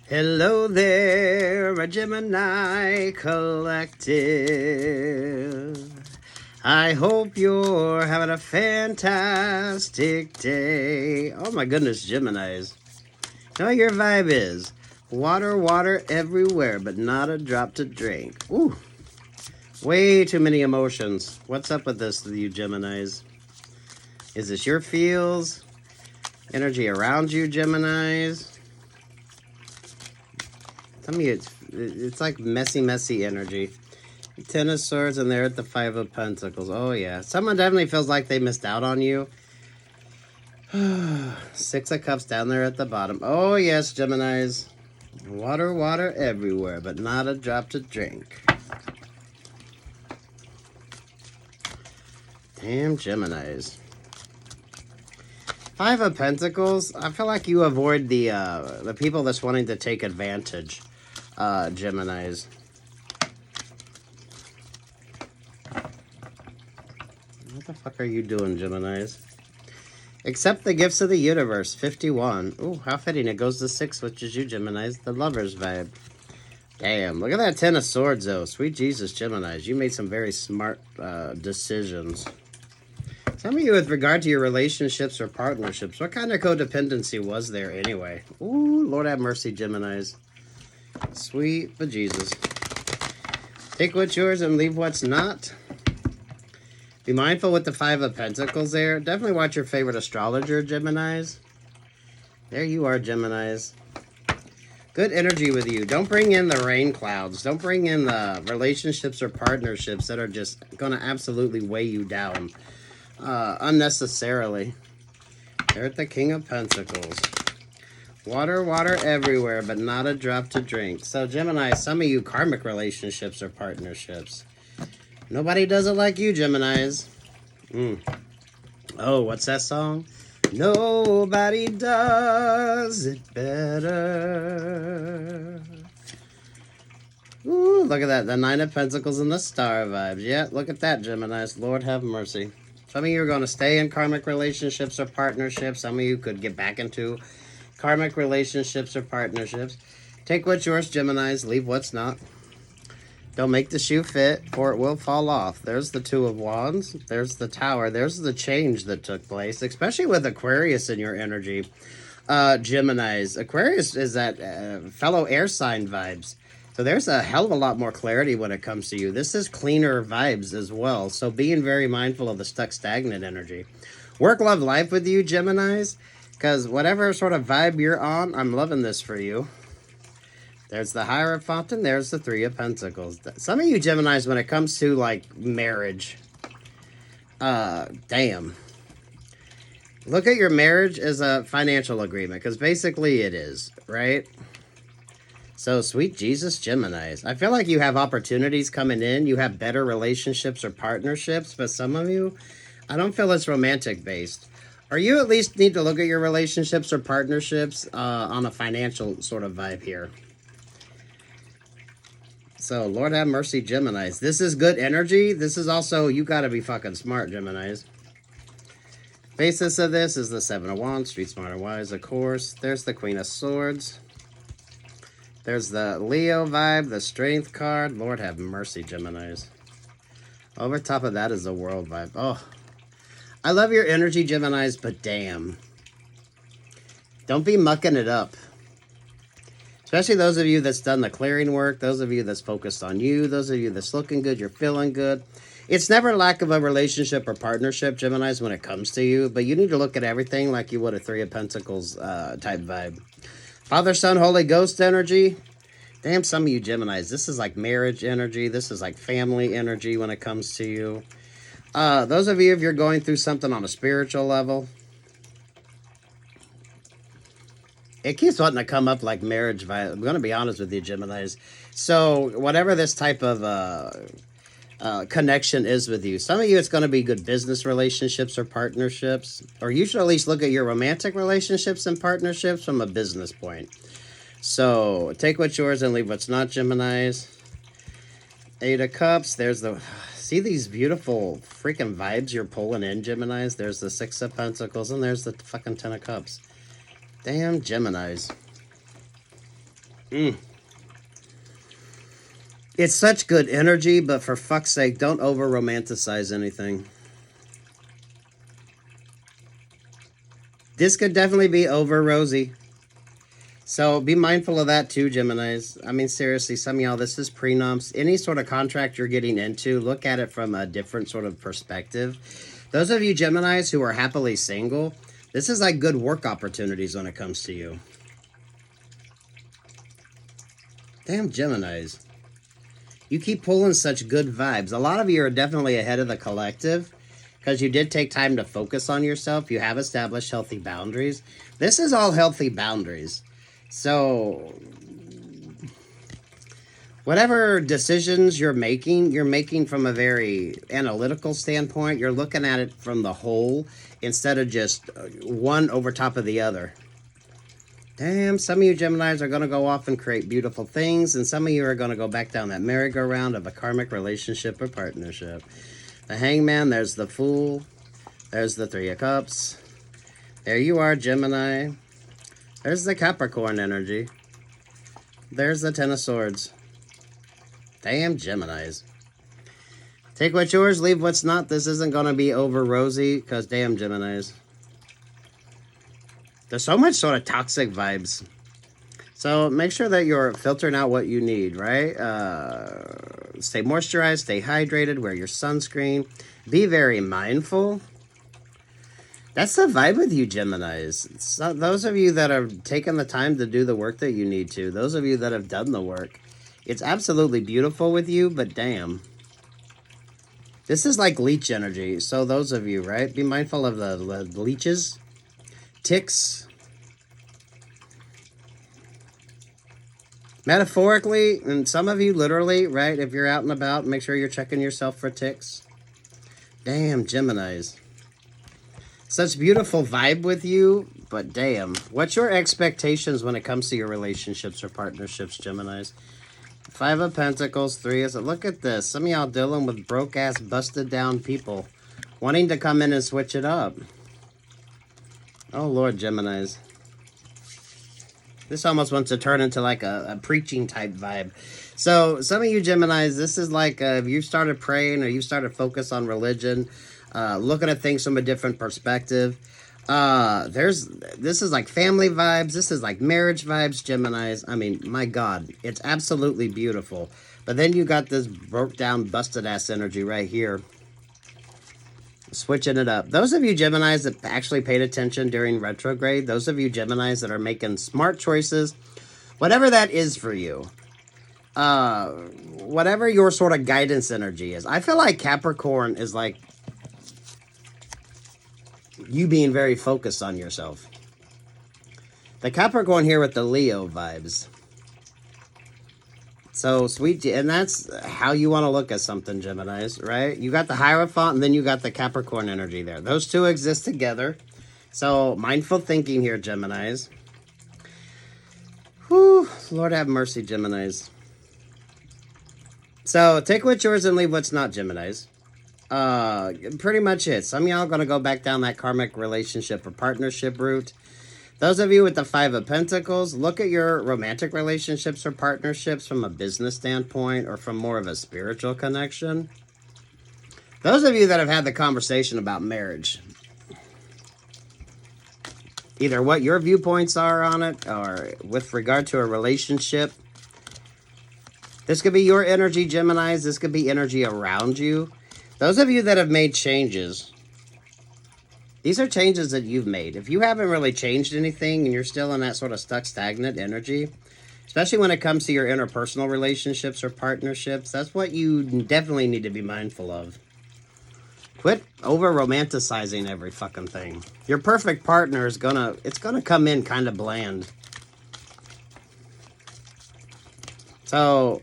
Hello there, a Gemini collective. I hope you're having a fantastic day. Oh my goodness, Geminis. You know what your vibe is? Water, water everywhere, but not a drop to drink. Ooh, way too many emotions. What's up with this, you Geminis? Is this your feels? Energy around you, Geminis? Some of you, it's like messy energy. Ten of Swords, and they're at the Five of Pentacles. Oh, yeah. Someone definitely feels like they missed out on you. Six of Cups down there at the bottom. Oh, yes, Geminis. Water, water everywhere, but not a drop to drink. Damn, Geminis. Five of Pentacles. I feel like you avoid the people that's wanting to take advantage, Geminis. What the fuck are you doing, Geminis? Accept the gifts of the universe, 51. Ooh, how fitting. It goes to 6, which is you, Geminis. The lover's vibe. Damn, look at that Ten of Swords, though. Sweet Jesus, Geminis. You made some very smart decisions. Some of you, with regard to your relationships or partnerships, what kind of codependency was there anyway? Ooh, Lord have mercy, Geminis. Sweet bejesus. Take what's yours and leave what's not. Be mindful with the Five of Pentacles there. Definitely watch your favorite astrologer, Geminis. There you are, Geminis. Good energy with you. Don't bring in the rain clouds. Don't bring in the relationships or partnerships that are just going to absolutely weigh you down unnecessarily. They're at the King of Pentacles. Water, water everywhere, but not a drop to drink. So, Gemini, some of you karmic relationships or partnerships. Nobody does it like you, Geminis. Oh, what's that song? Nobody does it better. Ooh, look at that. The Nine of Pentacles and the Star vibes. Yeah, look at that, Geminis. Lord have mercy. Some of you are going to stay in karmic relationships or partnerships. Some of you could get back into karmic relationships or partnerships. Take what's yours, Geminis. Leave what's not. Don't make the shoe fit, for it will fall off. There's the Two of Wands. There's the Tower. There's the change that took place, especially with Aquarius in your energy. Geminis. Aquarius is that fellow air sign vibes. So there's a hell of a lot more clarity when it comes to you. This is cleaner vibes as well. So being very mindful of the stuck, stagnant energy. Work, love, life with you, Geminis. Because whatever sort of vibe you're on, I'm loving this for you. There's the Hierophant, and there's the Three of Pentacles. Some of you Geminis, when it comes to, like, marriage, damn. Look at your marriage as a financial agreement, because basically it is, right? So, sweet Jesus, Geminis. I feel like you have opportunities coming in. You have better relationships or partnerships, but some of you, I don't feel it's romantic-based. Or you at least need to look at your relationships or partnerships on a financial sort of vibe here. So, Lord have mercy, Geminis. This is good energy. This is also, you got to be fucking smart, Geminis. Basis of this is the Seven of Wands, Street Smart and Wise, of course. There's the Queen of Swords. There's the Leo vibe, the Strength card. Lord have mercy, Geminis. Over top of that is the World vibe. Oh, I love your energy, Geminis, but damn. Don't be mucking it up. Especially those of you that's done the clearing work, those of you that's focused on you, those of you that's looking good, you're feeling good. It's never lack of a relationship or partnership, Geminis, when it comes to you, but you need to look at everything like you would a Three of Pentacles type vibe. Father, Son, Holy Ghost energy. Damn, some of you Geminis, this is like marriage energy. This is like family energy when it comes to you. Those of you, if you're going through something on a spiritual level, it keeps wanting to come up like marriage vibe. I'm going to be honest with you, Geminis. So whatever this type of connection is with you, some of you, it's going to be good business relationships or partnerships. Or you should at least look at your romantic relationships and partnerships from a business point. So take what's yours and leave what's not, Geminis. Eight of Cups. There's the... See these beautiful freaking vibes you're pulling in, Geminis? There's the Six of Pentacles and there's the fucking Ten of Cups. Damn Geminis. Mm. It's such good energy, but for fuck's sake, don't over-romanticize anything. This could definitely be over-rosy. So be mindful of that too, Geminis. I mean, seriously, some of y'all, this is prenups. Any sort of contract you're getting into, look at it from a different sort of perspective. Those of you Geminis who are happily single, this is like good work opportunities when it comes to you. Damn Geminis. You keep pulling such good vibes. A lot of you are definitely ahead of the collective because you did take time to focus on yourself. You have established healthy boundaries. This is all healthy boundaries. So whatever decisions you're making from a very analytical standpoint. You're looking at it from the whole instead of just one over top of the other. Damn, some of you Geminis are going to go off and create beautiful things, and some of you are going to go back down that merry-go-round of a karmic relationship or partnership. The Hangman, there's the Fool, there's the Three of Cups. There you are, Gemini. There's the Capricorn energy. There's the Ten of Swords. Damn Geminis. Take what's yours, leave what's not. This isn't going to be over rosy, because damn Geminis. There's so much sort of toxic vibes. So make sure that you're filtering out what you need, right? Stay moisturized, stay hydrated, wear your sunscreen. Be very mindful. That's the vibe with you, Geminis. So those of you that are taking the time to do the work that you need to, those of you that have done the work, it's absolutely beautiful with you, but damn. This is like leech energy. So those of you, right? Be mindful of the leeches. Ticks. Metaphorically, and some of you literally, right? If you're out and about, make sure you're checking yourself for ticks. Damn, Geminis. Such beautiful vibe with you, but damn. What's your expectations when it comes to your relationships or partnerships, Geminis? Five of Pentacles, Three is... Look at this. Some of y'all dealing with broke-ass, busted-down people wanting to come in and switch it up. Oh, Lord, Geminis. This almost wants to turn into like a preaching type vibe. So some of you Geminis, this is like if you started praying or you started focus on religion, looking at things from a different perspective. This is like family vibes. This is like marriage vibes, Geminis. I mean, my God, it's absolutely beautiful. But then you got this broke down, busted ass energy right here. Switching it up. Those of you Geminis that actually paid attention during retrograde, those of you Geminis that are making smart choices, whatever that is for you, whatever your sort of guidance energy is. I feel like Capricorn is like you being very focused on yourself. The Capricorn here with the Leo vibes. So, sweet, and that's how you want to look at something, Geminis, right? You got the Hierophant, and then you got the Capricorn energy there. Those two exist together. So, mindful thinking here, Geminis. Whew, Lord have mercy, Geminis. So, take what's yours and leave what's not, Geminis. Pretty much it. Some of y'all are going to go back down that karmic relationship or partnership route. Those of you with the Five of Pentacles, look at your romantic relationships or partnerships from a business standpoint or from more of a spiritual connection. Those of you that have had the conversation about marriage, either what your viewpoints are on it or with regard to a relationship. This could be your energy, Geminis. This could be energy around you. Those of you that have made changes, these are changes that you've made. If you haven't really changed anything and you're still in that sort of stuck, stagnant energy, especially when it comes to your interpersonal relationships or partnerships, that's what you definitely need to be mindful of. Quit over-romanticizing every fucking thing. Your perfect partner is gonna come in kind of bland. So,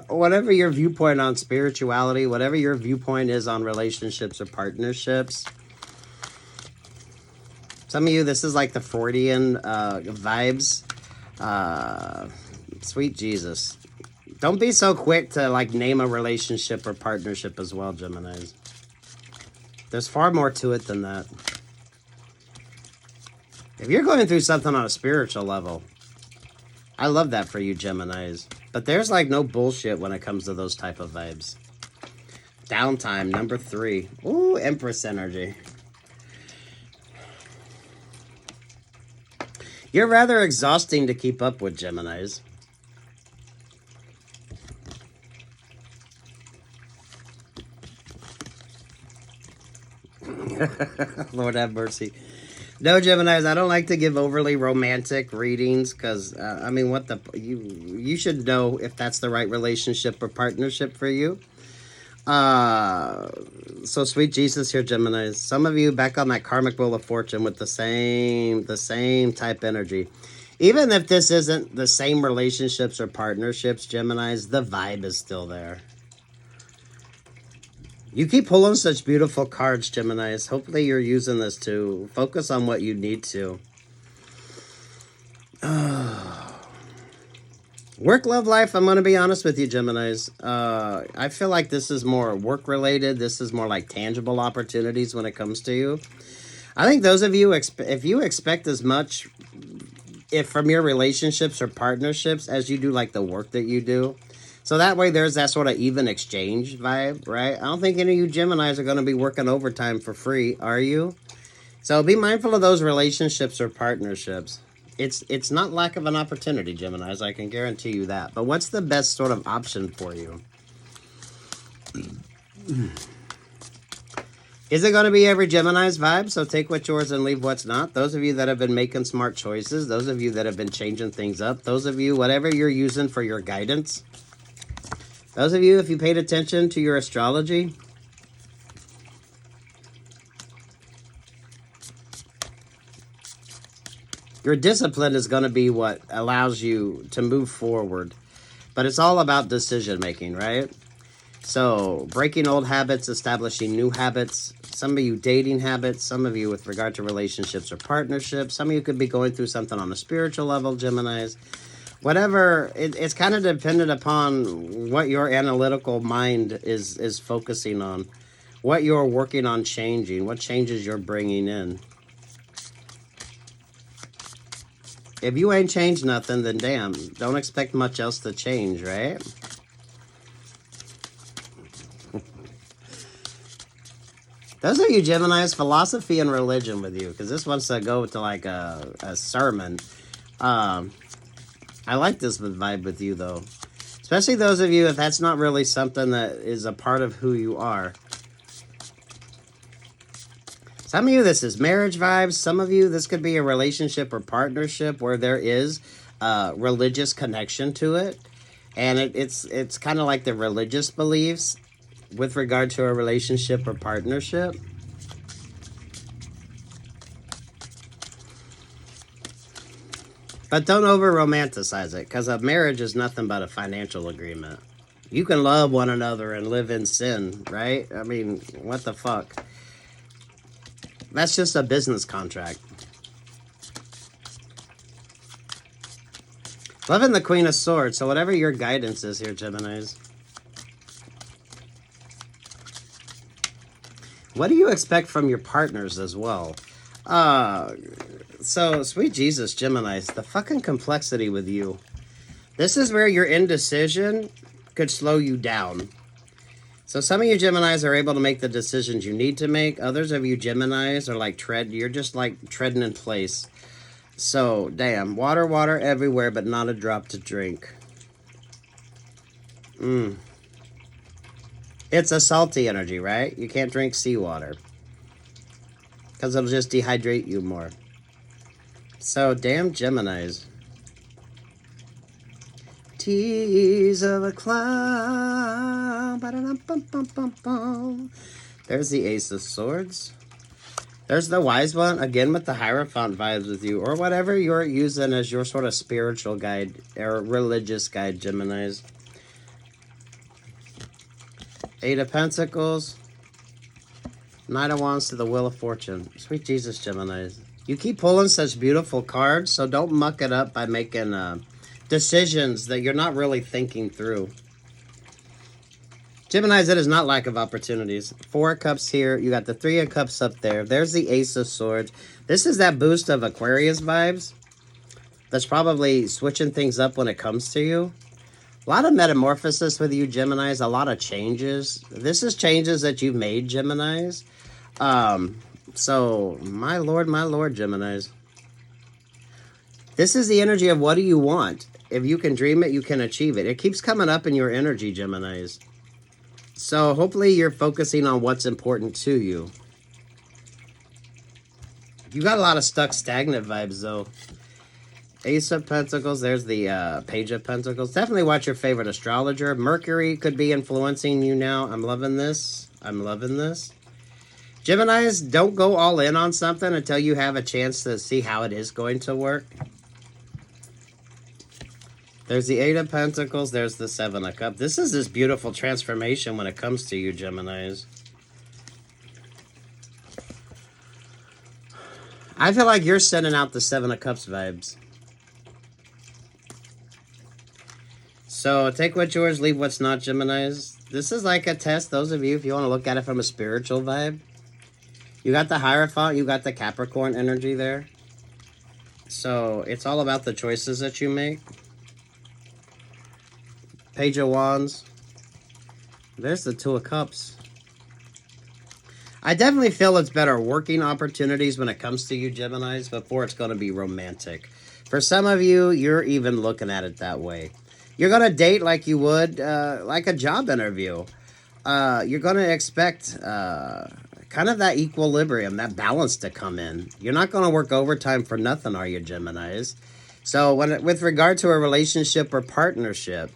whatever your viewpoint on spirituality, whatever your viewpoint is on relationships or partnerships, some of you, this is like the Freudian vibes. Sweet Jesus. Don't be so quick to like name a relationship or partnership as well, Geminis. There's far more to it than that. If you're going through something on a spiritual level, I love that for you, Geminis. But there's like no bullshit when it comes to those type of vibes. Downtime, number 3. Ooh, Empress energy. You're rather exhausting to keep up with, Geminis. Lord have mercy. No, Geminis, I don't like to give overly romantic readings because, I mean, what the... You should know if that's the right relationship or partnership for you. So sweet Jesus here, Geminis. Some of you back on that karmic wheel of fortune with the same type energy. Even if this isn't the same relationships or partnerships, Geminis, the vibe is still there. You keep pulling such beautiful cards, Geminis. Hopefully you're using this to focus on what you need to. Work, love, life, I'm going to be honest with you, Geminis. I feel like this is more work-related. This is more like tangible opportunities when it comes to you. I think those of you, if you expect as much from your relationships or partnerships as you do like the work that you do, so that way there's that sort of even exchange vibe, right? I don't think any of you Geminis are going to be working overtime for free, are you? So be mindful of those relationships or partnerships. It's not lack of an opportunity, Geminis, I can guarantee you that. But what's the best sort of option for you? Is it going to be every Gemini's vibe? So take what's yours and leave what's not. Those of you that have been making smart choices, those of you that have been changing things up, those of you, whatever you're using for your guidance, those of you, if you paid attention to your astrology, your discipline is going to be what allows you to move forward. But it's all about decision making, right? So breaking old habits, establishing new habits. Some of you dating habits. Some of you with regard to relationships or partnerships. Some of you could be going through something on a spiritual level, Geminis. Whatever, it's kind of dependent upon what your analytical mind is focusing on. What you're working on changing. What changes you're bringing in. If you ain't changed nothing, then damn, don't expect much else to change, right? Those are you Geminis, philosophy and religion with you, because this wants to go to like a sermon. I like this vibe with you, though. Especially those of you, if that's not really something that is a part of who you are. Some of you, this is marriage vibes. Some of you, this could be a relationship or partnership where there is a religious connection to it. And it's kind of like the religious beliefs with regard to a relationship or partnership. But don't over-romanticize it, because a marriage is nothing but a financial agreement. You can love one another and live in sin, right? I mean, what the fuck? That's just a business contract. Loving the Queen of Swords, so whatever your guidance is here, Geminis. What do you expect from your partners as well? So, sweet Jesus, Geminis, the fucking complexity with you. This is where your indecision could slow you down. So some of you Geminis are able to make the decisions you need to make. Others of you Geminis are like you're just like treading in place. So, damn, water everywhere, but not a drop to drink. It's a salty energy, right? You can't drink seawater, because it'll just dehydrate you more. So, damn Geminis. Tears of a cloud. There's the Ace of Swords. There's the Wise One, again with the Hierophant vibes with you, or whatever you're using as your sort of spiritual guide or religious guide, Geminis. Eight of Pentacles. Knight of Wands to the Wheel of Fortune. Sweet Jesus, Geminis. You keep pulling such beautiful cards, so don't muck it up by making decisions that you're not really thinking through. Geminis, it is not lack of opportunities. 4 of Cups here. You got the 3 of Cups up there. There's the Ace of Swords. This is that boost of Aquarius vibes. that's probably switching things up when it comes to you. A lot of metamorphosis with you, Geminis. A lot of changes. This is changes that you've made, Geminis. So, my lord, Geminis. This is the energy of what do you want? If you can dream it, you can achieve it. It keeps coming up in your energy, Geminis. So, hopefully you're focusing on what's important to you. You got a lot of stuck, stagnant vibes, though. Ace of Pentacles. There's the Page of Pentacles. Definitely watch your favorite astrologer. Mercury could be influencing you now. I'm loving this. I'm loving this. Geminis, don't go all in on something until you have a chance to see how it is going to work. There's the Eight of Pentacles. There's the Seven of Cups. This is this beautiful transformation when it comes to you, Geminis. I feel like you're sending out the Seven of Cups vibes. So take what's yours, leave what's not, Geminis. This is like a test, those of you, if you want to look at it from a spiritual vibe. You got the Hierophant, you got the Capricorn energy there. So it's all about the choices that you make. Page of Wands. There's the Two of Cups. I definitely feel it's better working opportunities when it comes to you, Geminis, before it's going to be romantic. For some of you, you're even looking at it that way. You're going to date like you would, like a job interview. You're going to expect kind of that equilibrium, that balance to come in. You're not going to work overtime for nothing, are you, Geminis? So with regard to a relationship or partnership,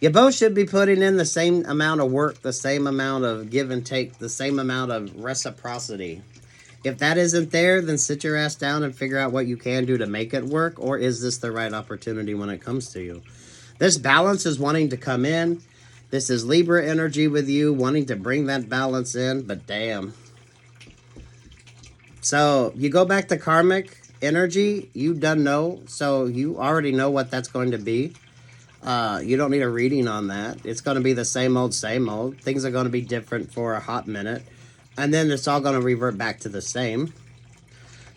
you both should be putting in the same amount of work, the same amount of give and take, the same amount of reciprocity. If that isn't there, then sit your ass down and figure out what you can do to make it work, or is this the right opportunity when it comes to you? This balance is wanting to come in. This is Libra energy with you, wanting to bring that balance in, but damn. So you go back to karmic energy, you done know, so you already know what that's going to be. You don't need a reading on that. It's going to be the same old, same old. Things are going to be different for a hot minute. And then it's all going to revert back to the same.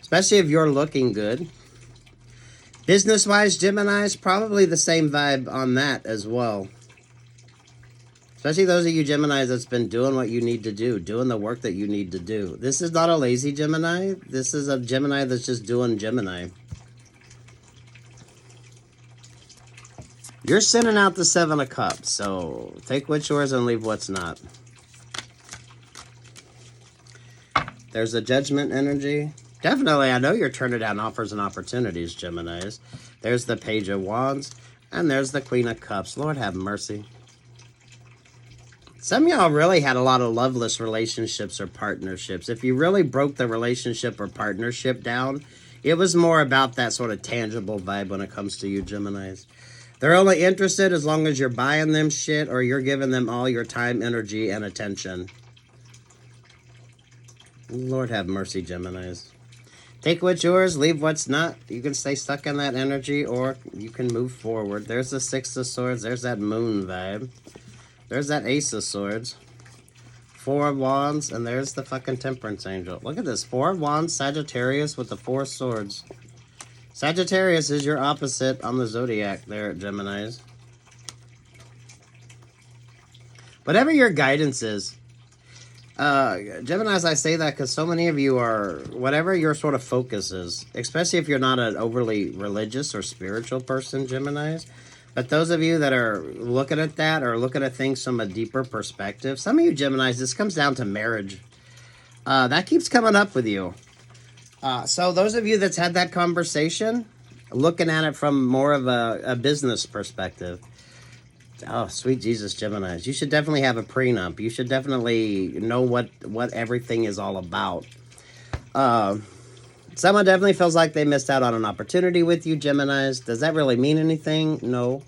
Especially if you're looking good. Business-wise, Geminis, probably the same vibe on that as well. Especially those of you Geminis that's been doing what you need to do. Doing the work that you need to do. This is not a lazy Gemini. This is a Gemini that's just doing Gemini. You're sending out the Seven of Cups, so take what's yours and leave what's not. There's a Judgment energy. Definitely, I know you're turning down offers and opportunities, Geminis. There's the Page of Wands, and there's the Queen of Cups. Lord have mercy. Some of y'all really had a lot of loveless relationships or partnerships. If you really broke the relationship or partnership down, it was more about that sort of tangible vibe when it comes to you, Geminis. They're only interested as long as you're buying them shit or you're giving them all your time, energy, and attention. Lord have mercy, Geminis. Take what's yours, leave what's not. You can stay stuck in that energy or you can move forward. There's the Six of Swords. There's that Moon vibe. There's that Ace of Swords. Four of Wands. And there's the fucking Temperance Angel. Look at this. Four of Wands, Sagittarius with the Four of Swords. Sagittarius is your opposite on the zodiac there, Geminis. Whatever your guidance is, Geminis, I say that because so many of you are, whatever your sort of focus is, especially if you're not an overly religious or spiritual person, Geminis, but those of you that are looking at that or looking at things from a deeper perspective, some of you Geminis, this comes down to marriage. That keeps coming up with you. So those of you that's had that conversation, looking at it from more of a business perspective, oh, sweet Jesus, Geminis, you should definitely have a prenup. You should definitely know what everything is all about. Someone definitely feels like they missed out on an opportunity with you, Geminis. Does that really mean anything? No.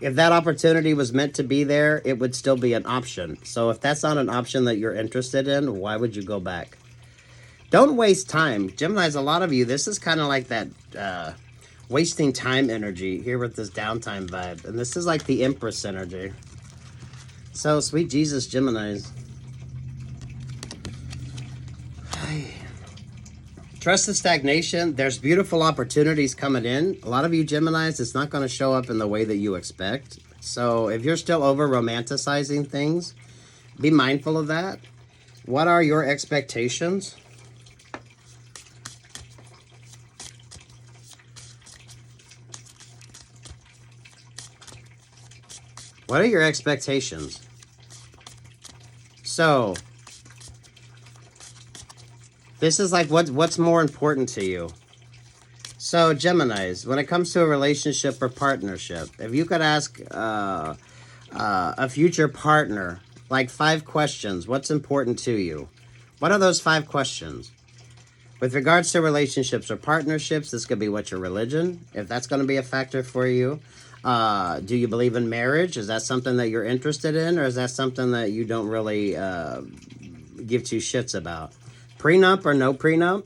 If that opportunity was meant to be there, it would still be an option. So if that's not an option that you're interested in, why would you go back? Don't waste time. Geminis, a lot of you, this is kind of like that wasting time energy here with this downtime vibe. And this is like the Empress energy. So, sweet Jesus, Geminis. Trust the stagnation. There's beautiful opportunities coming in. A lot of you Geminis, it's not going to show up in the way that you expect. So if you're still over romanticizing things, be mindful of that. What are your expectations? What are your expectations? So, this is like what's more important to you. So, Geminis, when it comes to a relationship or partnership, if you could ask a future partner, like 5 questions, what's important to you? What are those 5 questions? With regards to relationships or partnerships, this could be what's your religion, if that's going to be a factor for you. Do you believe in marriage? Is that something that you're interested in, or is that something that you don't really give 2 shits about? Prenup or no prenup?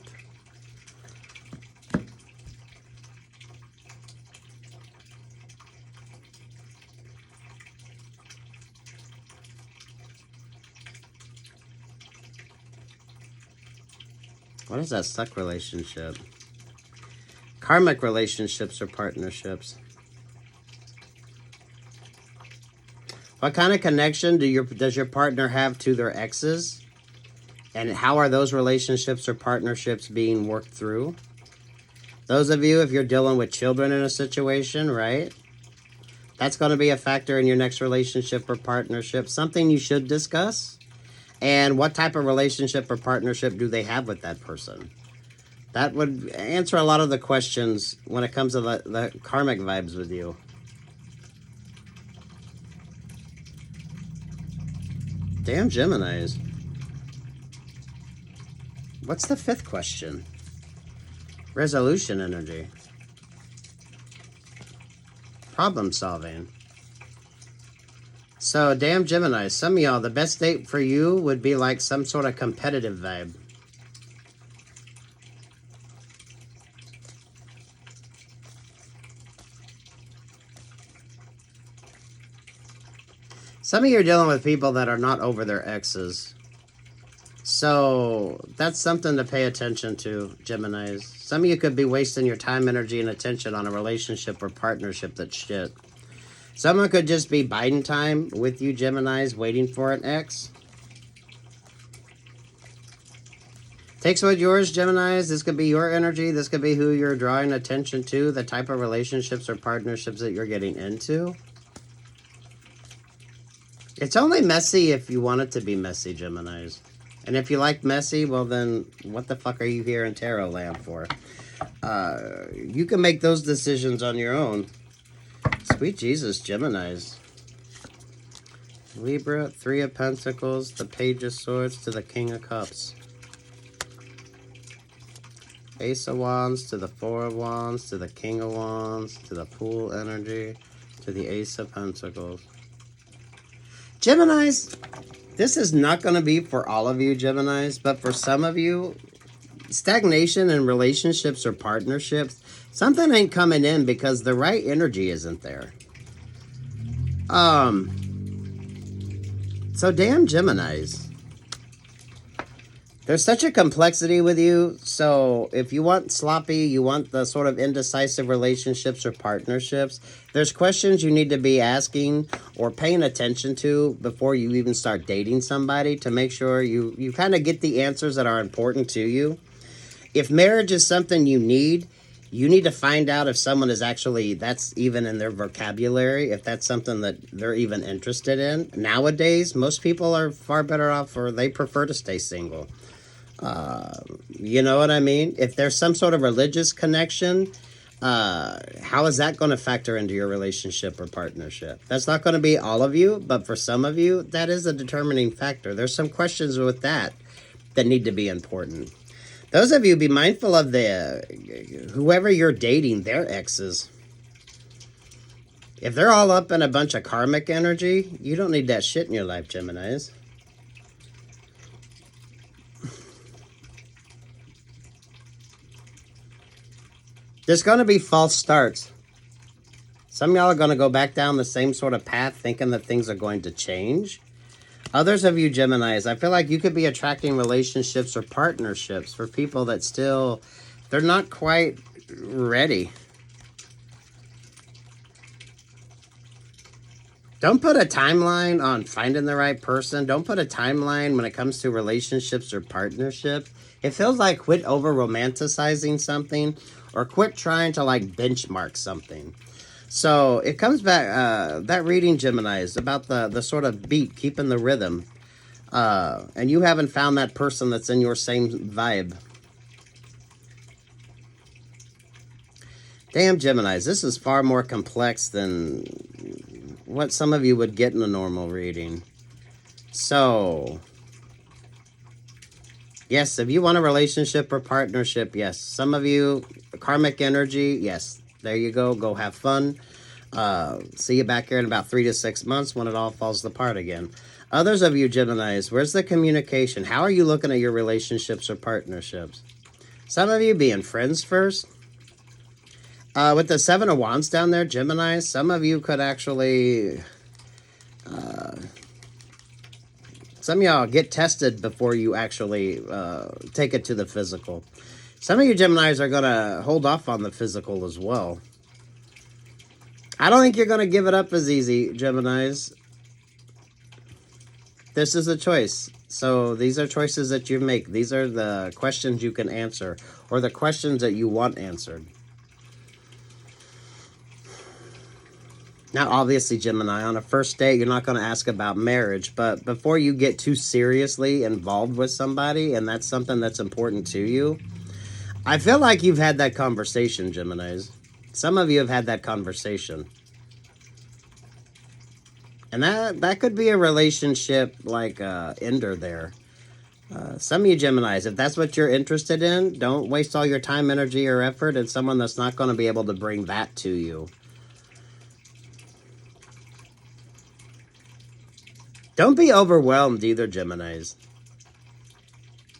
What is that stuck relationship? Karmic relationships or partnerships? What kind of connection does your partner have to their exes? And how are those relationships or partnerships being worked through? Those of you, if you're dealing with children in a situation, right? That's going to be a factor in your next relationship or partnership. Something you should discuss. And what type of relationship or partnership do they have with that person? That would answer a lot of the questions when it comes to the karmic vibes with you. Damn Geminis. What's the 5th question? Resolution energy. Problem solving. So, damn Gemini, some of y'all, the best date for you would be like some sort of competitive vibe. Some of you are dealing with people that are not over their exes. So, that's something to pay attention to, Geminis. Some of you could be wasting your time, energy, and attention on a relationship or partnership that's shit. Someone could just be biding time with you, Geminis, waiting for an ex. Takes what's yours, Geminis. This could be your energy. This could be who you're drawing attention to, the type of relationships or partnerships that you're getting into. It's only messy if you want it to be messy, Geminis. And if you like messy, well then, what the fuck are you here in Tarot Land for? You can make those decisions on your own. Sweet Jesus, Geminis. Libra, 3 of Pentacles, the Page of Swords to the King of Cups. Ace of Wands to the 4 of Wands to the King of Wands to the Fool energy to the Ace of Pentacles. Geminis, this is not going to be for all of you, Geminis, but for some of you, stagnation in relationships or partnerships, something ain't coming in because the right energy isn't there. So damn Geminis. There's such a complexity with you, so if you want sloppy, you want the sort of indecisive relationships or partnerships, there's questions you need to be asking or paying attention to before you even start dating somebody to make sure you kind of get the answers that are important to you. If marriage is something you need to find out if someone is actually, that's even in their vocabulary, if that's something that they're even interested in. Nowadays, most people are far better off, or they prefer to stay single. You know what I mean? If there's some sort of religious connection, how is that going to factor into your relationship or partnership? That's not going to be all of you, but for some of you, that is a determining factor. There's some questions with that need to be important. Those of you, be mindful of whoever you're dating, their exes. If they're all up in a bunch of karmic energy, you don't need that shit in your life, Geminis. There's going to be false starts. Some of y'all are going to go back down the same sort of path thinking that things are going to change. Others of you Geminis, I feel like you could be attracting relationships or partnerships for people that still, they're not quite ready. Don't put a timeline on finding the right person. Don't put a timeline when it comes to relationships or partnership. It feels like quit over romanticizing something or quit trying to like benchmark something. So it comes back, that reading, Gemini, is about the sort of beat, keeping the rhythm. And you haven't found that person that's in your same vibe. Damn, Geminis, this is far more complex than what some of you would get in a normal reading. So, yes, if you want a relationship or partnership, yes. Some of you, karmic energy, yes. There you go. Go have fun. See you back here in about 3 to 6 months when it all falls apart again. Others of you Geminis, where's the communication? How are you looking at your relationships or partnerships? Some of you being friends first. With the 7 of Wands down there, Gemini, some of you could actually, some of y'all get tested before you actually take it to the physical. Some of you Geminis are going to hold off on the physical as well. I don't think you're going to give it up as easy, Geminis. This is a choice. So these are choices that you make. These are the questions you can answer or the questions that you want answered. Now, obviously, Gemini, on a first date, you're not going to ask about marriage, but before you get too seriously involved with somebody, and that's something that's important to you, I feel like you've had that conversation, Geminis. Some of you have had that conversation. And that could be a relationship like ender there. Some of you Geminis, if that's what you're interested in, don't waste all your time, energy, or effort in someone that's not going to be able to bring that to you. Don't be overwhelmed either, Geminis.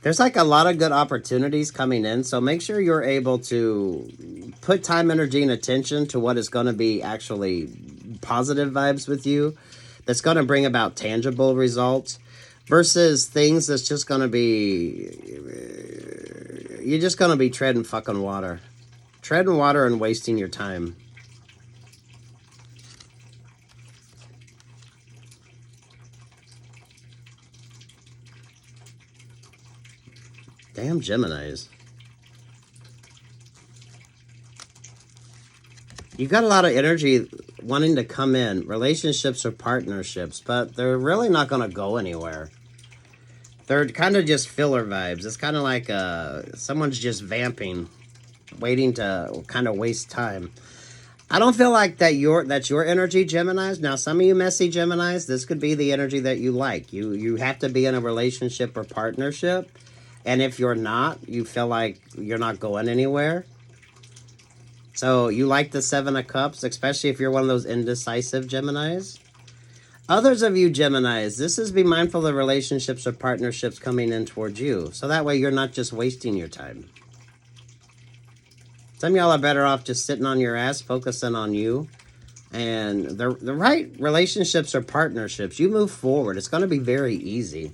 There's like a lot of good opportunities coming in, so make sure you're able to put time, energy, and attention to what is going to be actually positive vibes with you, that's going to bring about tangible results, versus things that's just going to be, you're just going to be treading fucking water. Treading water and wasting your time. Damn Geminis. You got a lot of energy wanting to come in, relationships or partnerships, but they're really not going to go anywhere. They're kind of just filler vibes. It's kind of like someone's just vamping, waiting to kind of waste time. I don't feel like that's your energy, Geminis. Now, some of you messy Geminis, this could be the energy that you like. You have to be in a relationship or partnership. And if you're not, you feel like you're not going anywhere. So you like the 7 of Cups, especially if you're one of those indecisive Geminis. Others of you Geminis, this is be mindful of relationships or partnerships coming in towards you. So that way you're not just wasting your time. Some of y'all are better off just sitting on your ass, focusing on you. And the right relationships or partnerships, you move forward. It's going to be very easy.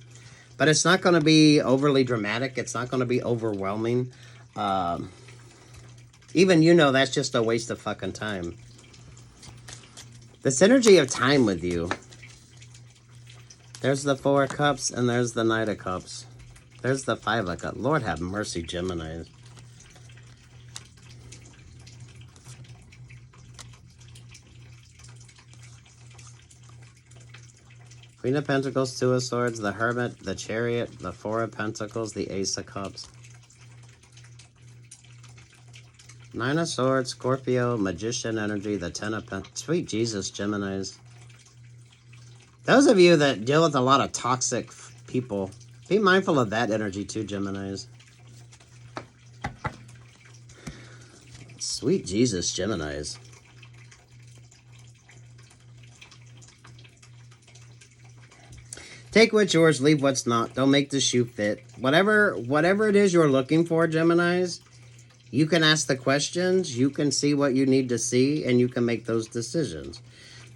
But it's not going to be overly dramatic. It's not going to be overwhelming. Even you know that's just a waste of fucking time. This energy of time with you. There's the 4 of Cups and there's the Knight of Cups. There's the 5 of Cups. Lord have mercy, Geminis. Queen of Pentacles, 2 of Swords, the Hermit, the Chariot, the 4 of Pentacles, the Ace of Cups. 9 of Swords, Scorpio, Magician energy, the 10 of Pentacles. Sweet Jesus, Geminis. Those of you that deal with a lot of toxic people, be mindful of that energy too, Geminis. Sweet Jesus, Geminis. Take what's yours, leave what's not. Don't make the shoe fit. Whatever it is you're looking for, Geminis, you can ask the questions, you can see what you need to see, and you can make those decisions.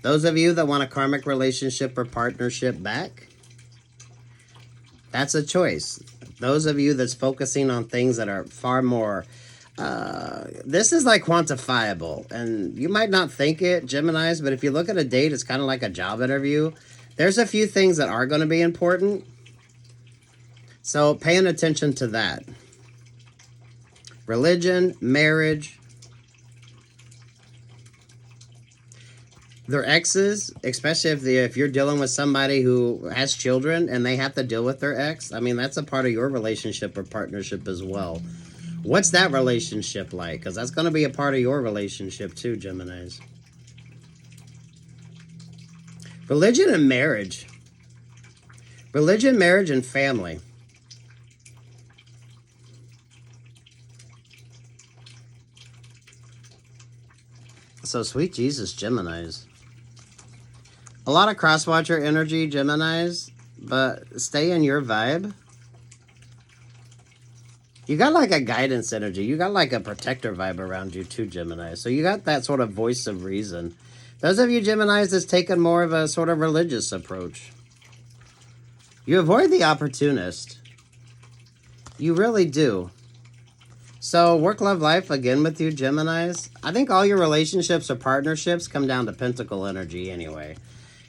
Those of you that want a karmic relationship or partnership back, That's a choice. Those of you that's focusing on things that are far more, this is like quantifiable. And you might not think it, Geminis, but if you look at a date, it's kind of like a job interview. There's a few things that are going to be important. So paying attention to that. Religion, marriage. Their exes, especially if you're dealing with somebody who has children and they have to deal with their ex. I mean, that's a part of your relationship or partnership as well. What's that relationship like? Because that's going to be a part of your relationship too, Geminis. Religion and marriage. Religion, marriage, and family. So sweet Jesus, Geminis. A lot of cross-watcher energy, Geminis, but stay in your vibe. You got like a guidance energy. You got like a protector vibe around you too, Gemini. So you got that sort of voice of reason. Those of you Geminis that's taken more of a sort of religious approach. You avoid the opportunist. You really do. So work, love, life again with you, Geminis. I think all your relationships or partnerships come down to pentacle energy anyway.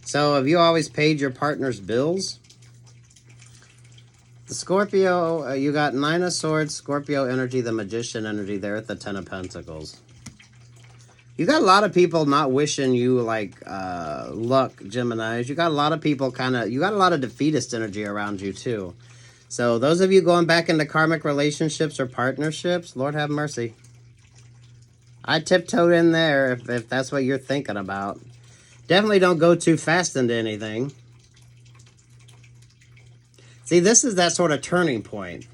So have you always paid your partner's bills? The Scorpio, you got Nine of Swords, Scorpio energy, the Magician energy there at the Ten of Pentacles. You got a lot of people not wishing you like luck, Geminis. You got a lot of people you got a lot of defeatist energy around you too. So those of you going back into karmic relationships or partnerships, Lord have mercy. I tiptoed in there if that's what you're thinking about. Definitely don't go too fast into anything. See, this is that sort of turning point.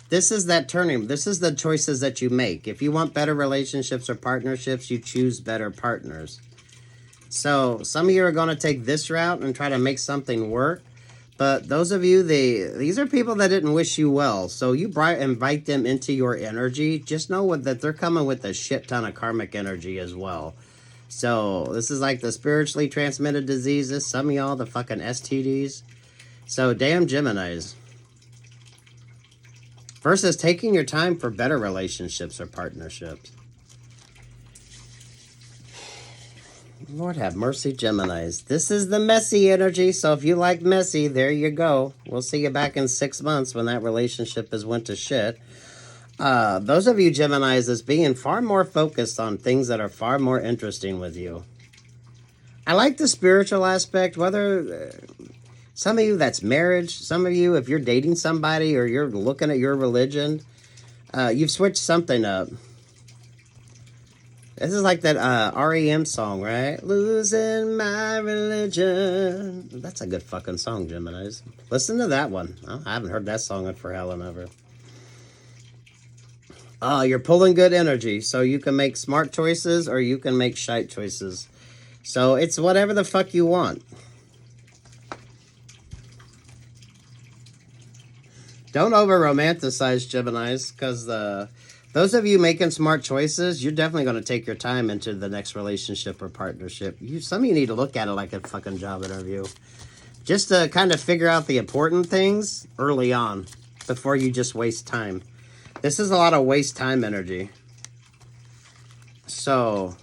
This is that turning. This is the choices that you make. If you want better relationships or partnerships, you choose better partners. So some of you are going to take this route and try to make something work. But those of you, these are people that didn't wish you well. So you invite them into your energy. Just know that they're coming with a shit ton of karmic energy as well. So this is like the spiritually transmitted diseases. Some of y'all, the fucking STDs. So damn Geminis. Versus taking your time for better relationships or partnerships. Lord have mercy, Geminis. This is the messy energy, so if you like messy, there you go. We'll see you back in 6 months when that relationship has went to shit. Those of you Geminis is being far more focused on things that are far more interesting with you. I like the spiritual aspect, whether some of you that's marriage, some of you if you're dating somebody or you're looking at your religion, you've switched something up. This is like that REM song, right? Losing my religion. That's a good fucking song, Geminis. Listen to that one. I haven't heard that song for hell and ever. You're pulling good energy, so you can make smart choices or you can make shite choices. So it's whatever the fuck you want. Don't over-romanticize, Geminis, because those of you making smart choices, you're definitely going to take your time into the next relationship or partnership. Some of you need to look at it like a fucking job interview. Just to kind of figure out the important things early on before you just waste time. This is a lot of waste time energy. So,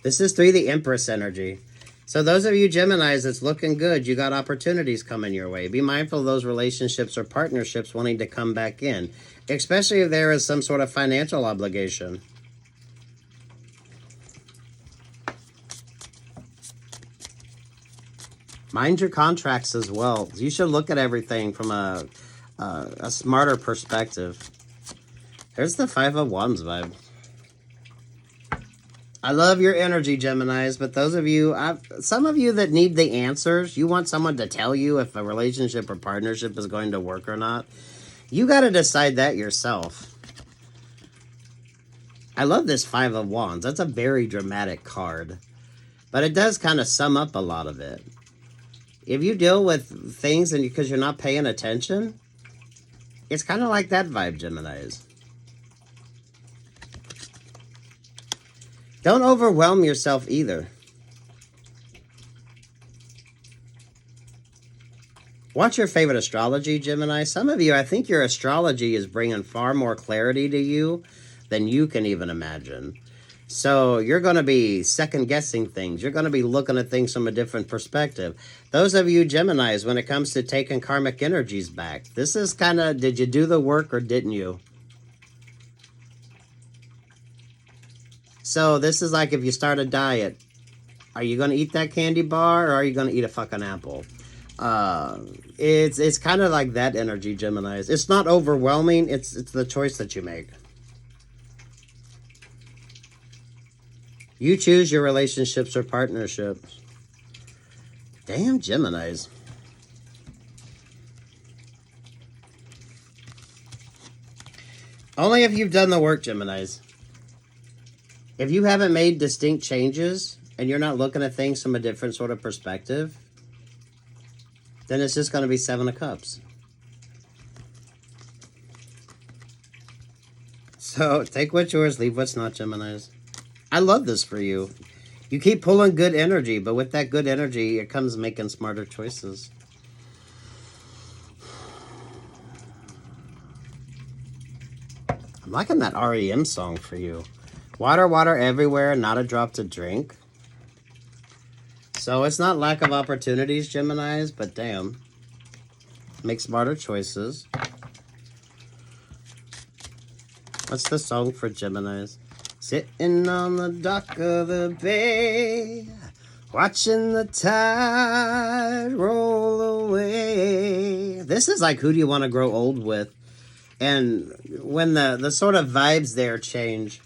this is 3, the Empress energy. So those of you Geminis, it's looking good. You got opportunities coming your way. Be mindful of those relationships or partnerships wanting to come back in. Especially if there is some sort of financial obligation. Mind your contracts as well. You should look at everything from a smarter perspective. There's the 5 of Wands vibe. I love your energy, Geminis, but those of you, some of you that need the answers, you want someone to tell you if a relationship or partnership is going to work or not. You got to decide that yourself. I love this 5 of Wands. That's a very dramatic card. But it does kind of sum up a lot of it. If you deal with things and because you're not paying attention, it's kind of like that vibe, Geminis. Don't overwhelm yourself either. What's your favorite astrology, Gemini? Some of you, I think your astrology is bringing far more clarity to you than you can even imagine. So you're going to be second-guessing things. You're going to be looking at things from a different perspective. Those of you Geminis, when it comes to taking karmic energies back, this is kind of, did you do the work or didn't you? So this is like if you start a diet. Are you going to eat that candy bar or are you going to eat a fucking apple? It's kind of like that energy, Geminis. It's not overwhelming. It's the choice that you make. You choose your relationships or partnerships. Damn, Geminis. Only if you've done the work, Geminis. If you haven't made distinct changes and you're not looking at things from a different sort of perspective, then it's just going to be Seven of Cups. So take what's yours, leave what's not, Geminis. I love this for you. You keep pulling good energy, but with that good energy, it comes making smarter choices. I'm liking that REM song for you. Water, water everywhere, not a drop to drink. So it's not lack of opportunities, Geminis, but damn. Make smarter choices. What's the song for Geminis? Sitting on the dock of the bay, watching the tide roll away. This is like, who do you want to grow old with? And when the sort of vibes there change,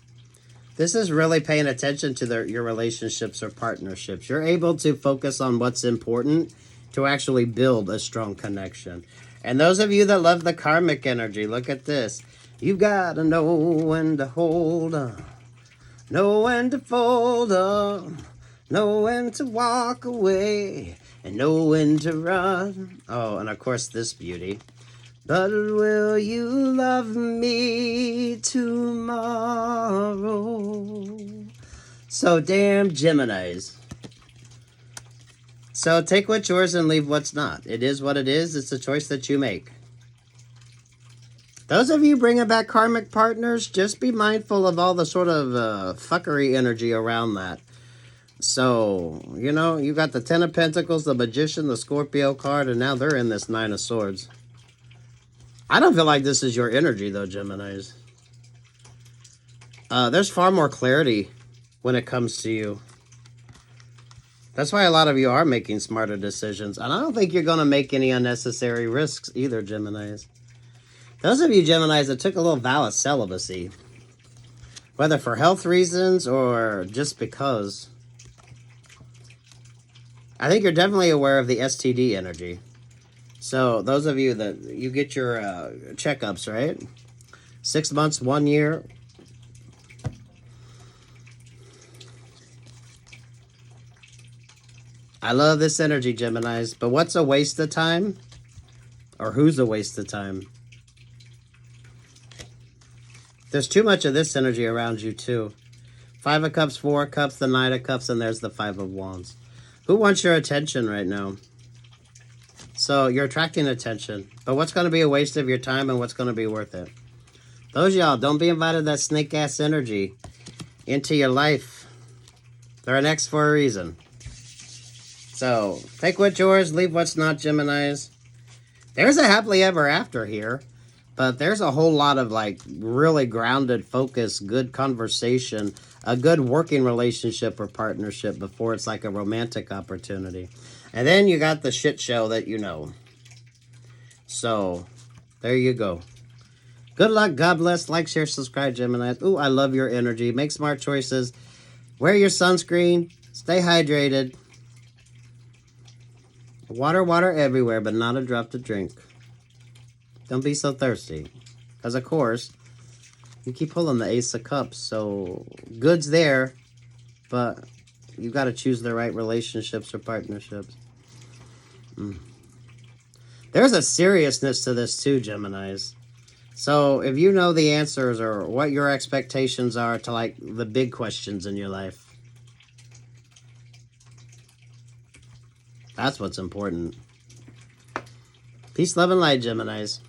this is really paying attention to your relationships or partnerships. You're able to focus on what's important to actually build a strong connection. And those of you that love the karmic energy, look at this. You've got to know when to hold on, know when to fold up, know when to walk away, and know when to run. Oh, and of course this beauty. But will you love me tomorrow? So damn Geminis. So take what's yours and leave what's not. It is what it is. It's a choice that you make. Those of you bringing back karmic partners, just be mindful of all the sort of fuckery energy around that. So, you know, you got the Ten of Pentacles, the Magician, the Scorpio card, and now they're in this Nine of Swords. I don't feel like this is your energy, though, Geminis. There's far more clarity when it comes to you. That's why a lot of you are making smarter decisions. And I don't think you're going to make any unnecessary risks either, Geminis. Those of you Geminis that took a little vow of celibacy, whether for health reasons or just because, I think you're definitely aware of the STD energy. So those of you that you get your checkups, right? 6 months, 1 year. I love this energy, Geminis. But what's a waste of time? Or who's a waste of time? There's too much of this energy around you, too. 5 of Cups, 4 of Cups, the Knight of Cups, and there's the 5 of Wands. Who wants your attention right now? So you're attracting attention. But what's going to be a waste of your time and what's going to be worth it? Those y'all, don't be invited that snake-ass energy into your life. They're an X for a reason. So take what's yours, leave what's not, Geminis. There's a happily ever after here. But there's a whole lot of like really grounded focus, good conversation, a good working relationship or partnership before it's like a romantic opportunity. And then you got the shit show that you know. So there you go. Good luck. God bless. Like, share, subscribe, Gemini. Ooh, I love your energy. Make smart choices. Wear your sunscreen. Stay hydrated. Water, water everywhere, but not a drop to drink. Don't be so thirsty. Because, of course, you keep pulling the Ace of Cups. So, good's there. But you got to choose the right relationships or partnerships. There's a seriousness to this too, Geminis. So, if you know the answers or what your expectations are to, like, the big questions in your life. That's what's important. Peace, love, and light, Geminis.